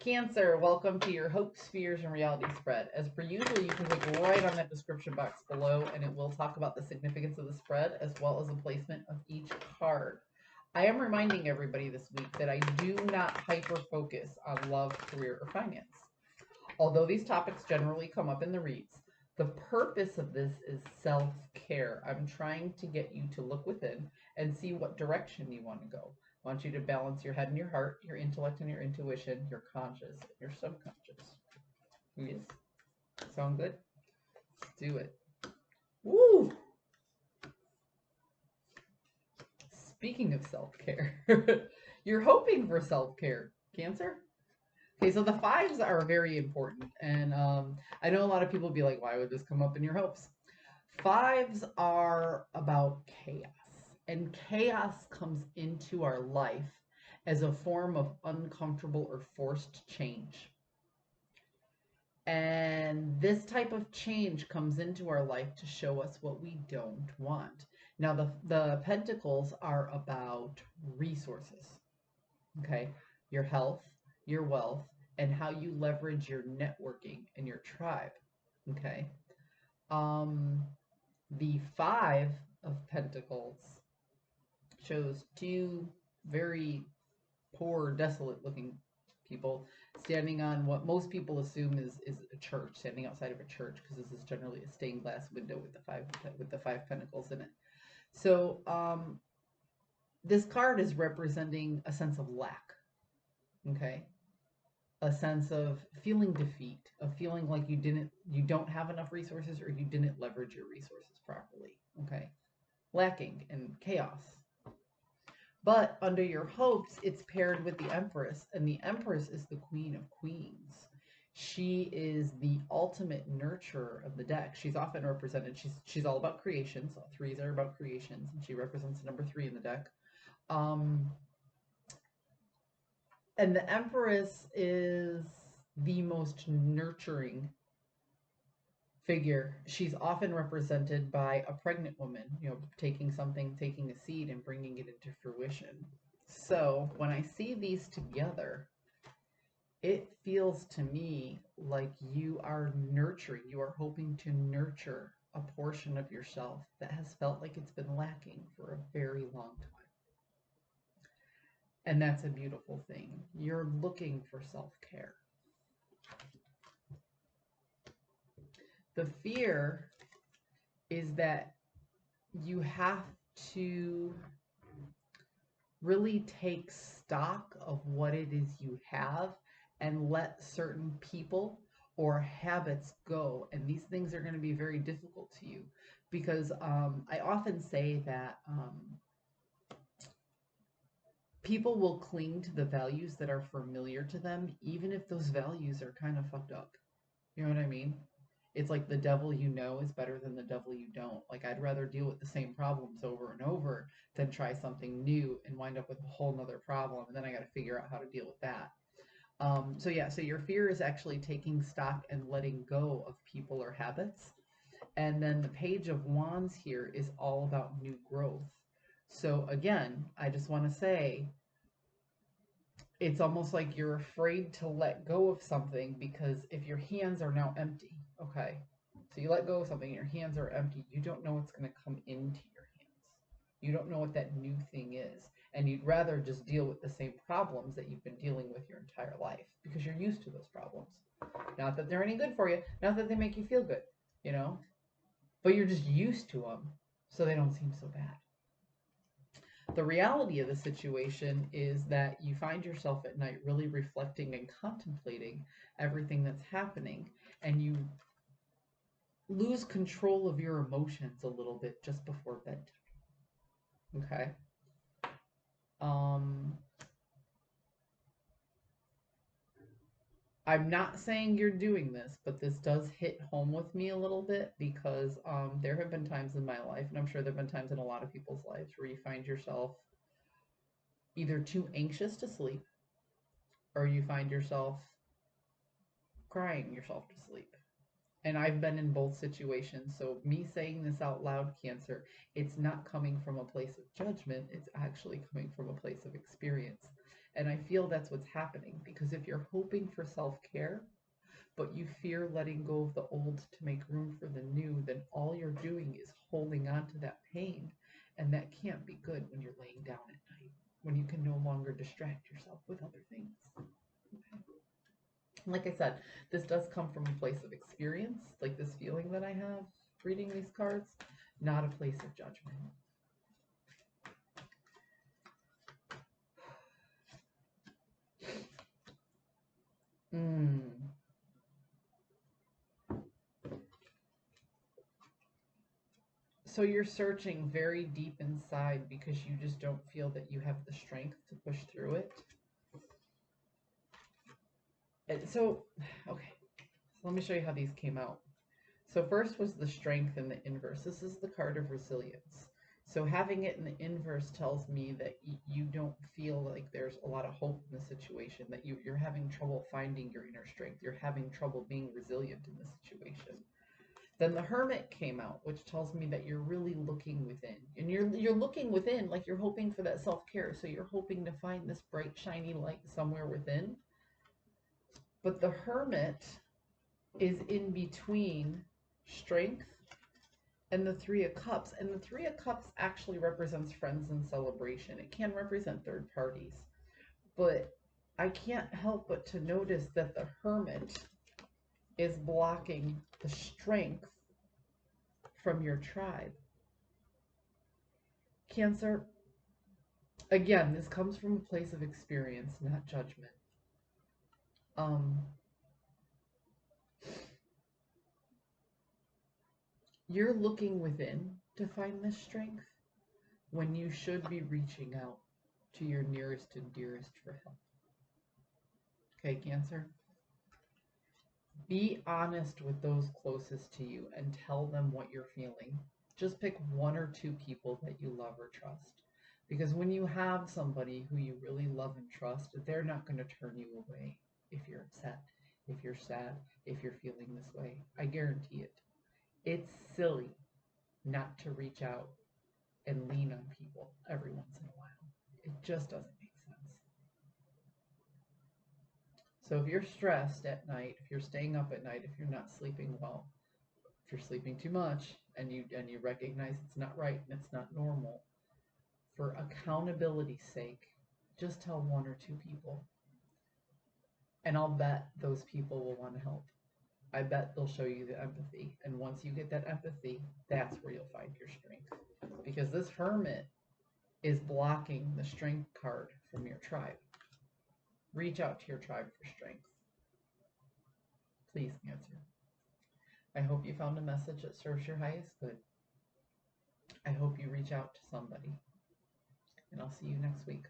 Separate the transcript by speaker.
Speaker 1: Cancer, welcome to your hopes, fears, and reality spread. As per usual, you can click right on that description box below, and it will talk about the significance of the spread as well as the placement of each card. I am reminding everybody this week that I do not hyper focus on love, career, or finance. Although these topics generally come up in the reads, the purpose of this is self care. I'm trying to get you to look within and see what direction you want to go. I want you to balance your head and your heart, your intellect and your intuition, your conscious and your subconscious. Yes? Sound good? Let's do it. Woo! Speaking of self-care, you're hoping for self-care, Cancer? Okay, so the fives are very important. And I know a lot of people be like, why would this come up in your hopes? Fives are about chaos. And chaos comes into our life as a form of uncomfortable or forced change. And this type of change comes into our life to show us what we don't want. Now, the pentacles are about resources, okay? Your health, your wealth, and how you leverage your networking and your tribe, okay? The Five of Pentacles shows two very poor, desolate looking people standing on what most people assume is a church, standing outside of a church, because this is generally a stained glass window with the five pentacles in it. So this card is representing a sense of lack, okay? A sense of feeling defeat, of feeling like you don't have enough resources or you didn't leverage your resources properly, okay? Lacking and chaos. But under your hopes, it's paired with the Empress, and the Empress is the Queen of Queens. She is the ultimate nurturer of the deck. She's often represented, she's all about creations. All threes are about creations, and she represents the number 3 in the deck. And the Empress is the most nurturing figure. She's often represented by a pregnant woman, taking a seed and bringing it into fruition. So when I see these together, it feels to me like you are nurturing, you are hoping to nurture a portion of yourself that has felt like it's been lacking for a very long time. And that's a beautiful thing. You're looking for self-care. The fear is that you have to really take stock of what it is you have and let certain people or habits go. And these things are going to be very difficult to you because I often say that people will cling to the values that are familiar to them, even if those values are kind of fucked up. You know what I mean? It's like the devil you know is better than the devil you don't. Like, I'd rather deal with the same problems over and over than try something new and wind up with a whole nother problem. And then I got to figure out how to deal with that. So your fear is actually taking stock and letting go of people or habits. And then the Page of Wands here is all about new growth. So again, I just want to say, it's almost like you're afraid to let go of something because if your hands are now empty, okay, so you let go of something, your hands are empty, you don't know what's going to come into your hands. You don't know what that new thing is. And you'd rather just deal with the same problems that you've been dealing with your entire life because you're used to those problems. Not that they're any good for you, not that they make you feel good, but you're just used to them, so they don't seem so bad. The reality of the situation is that you find yourself at night really reflecting and contemplating everything that's happening, and you lose control of your emotions a little bit just before bedtime. Okay? I'm not saying you're doing this, but this does hit home with me a little bit because there have been times in my life, and I'm sure there have been times in a lot of people's lives, where you find yourself either too anxious to sleep or you find yourself crying yourself to sleep. And I've been in both situations. So me saying this out loud, Cancer, it's not coming from a place of judgment. It's actually coming from a place of experience. And I feel that's what's happening, because if you're hoping for self-care, but you fear letting go of the old to make room for the new, then all you're doing is holding on to that pain. And that can't be good when you're laying down at night, when you can no longer distract yourself with other things. Okay. Like I said, this does come from a place of experience, like this feeling that I have reading these cards, not a place of judgment. So you're searching very deep inside because you just don't feel that you have the strength to push through it. And so, okay, so let me show you how these came out. So first was the strength in the inverse. This is the card of resilience. So having it in the inverse tells me that you don't feel like there's a lot of hope in the situation, that you're having trouble finding your inner strength. You're having trouble being resilient in the situation. Then the Hermit came out, which tells me that you're really looking within. And you're looking within like you're hoping for that self-care. So you're hoping to find this bright, shiny light somewhere within. But the Hermit is in between strength and the Three of Cups. And the Three of Cups actually represents friends and celebration. It can represent third parties. But I can't help but to notice that the Hermit is blocking the strength from your tribe. Cancer, again, this comes from a place of experience, not judgment. You're looking within to find this strength when you should be reaching out to your nearest and dearest for help. Okay, Cancer? Be honest with those closest to you and tell them what you're feeling. Just pick one or two people that you love or trust. Because when you have somebody who you really love and trust, they're not going to turn you away if you're upset, if you're sad, if you're feeling this way. I guarantee it. It's silly not to reach out and lean on people every once in a while. It just doesn't make sense. So if you're stressed at night, if you're staying up at night, if you're not sleeping well, if you're sleeping too much and you recognize it's not right and it's not normal, for accountability's sake, just tell one or two people. And I'll bet those people will want to help. I bet they'll show you the empathy. And once you get that empathy, that's where you'll find your strength. Because this Hermit is blocking the strength card from your tribe. Reach out to your tribe for strength. Please, Cancer. I hope you found a message that serves your highest good. I hope you reach out to somebody. And I'll see you next week.